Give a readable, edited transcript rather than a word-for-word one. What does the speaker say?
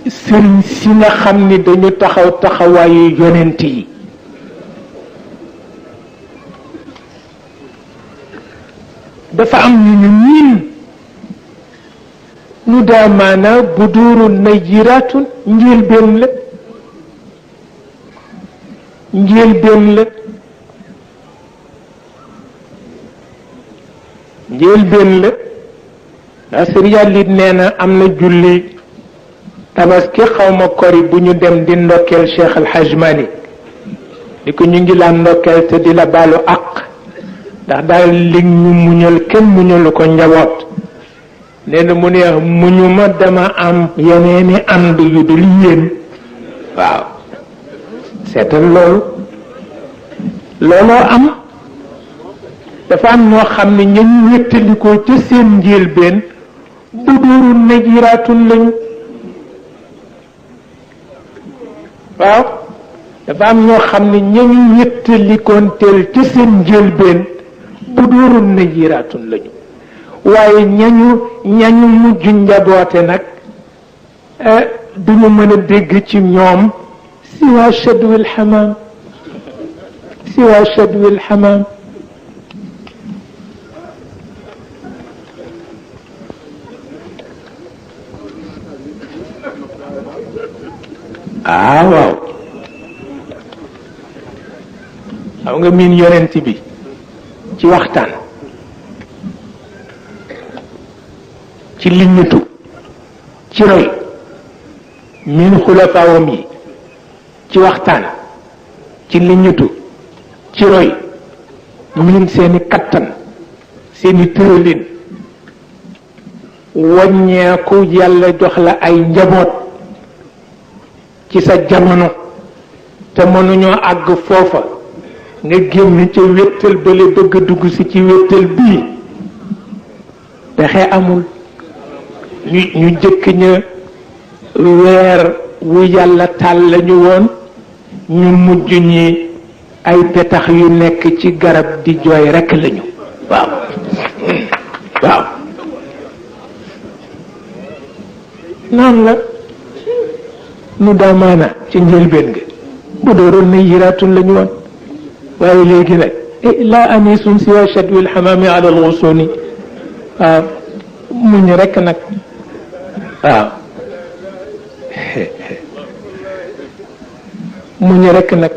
sëriñ si nga xam ni dañu taxaw taxawaayu yonent yi dafa am ñu ñu miin nu daa maana buduuru najiraatun njëlbéen la njëlbéen la njëlbéen la ndax sëriñ Yàllit nee na am na julli tabaski xawma kori bu ñu dem di ndokkeel Cheikh Al Hadj Malick di ko ñu ngi la ndokkeel te di la baalu àq ndax daal li ñu muñal kenn muñalu ko njaboot nee na mu ne muñu ma dama am yeneeni ànd yu dul yéen waaw seetal looloo am dafa am ñoo xam ne ñu wéttalikoo ca seen njëlbeen bu dóoru najiraatun lañu waaw dafa am ñoo xam ne ñañu wéttalikonteel ca seen njëlbeen bu dóoru najiraatun lañu waaye ñañu mujj njaboote nag duñu mën a dégg ci ñoom siwa shadwil xamaam waaw xam nga miin yonent bi ci waxtaan ci liññitu ci roy miin xulafaawam yi ci waxtaan ci liññitu ci roy miin seeni kattan seeni tëralin waññeeku yàlla jox la ay njaboot ci sa jamono te mënuñoo àgg foofa nga génn ca wéttal bale bëgg a dugg si ci wéttal bii pexe amul ñu jëkk ña weer wu yàlla tàll lañu woon ñu mujj ñi ay petax yu nekk ci garab di jooy rekk lañu waaw noonu la nu daamaana ci njëlbeen nga bu dooroon na yiraatun lañu woon waaye léegi nag laa anisun siwa shadwil xamaami ala alxusuni waaw muñ rekk nag waaw muñ rekk nag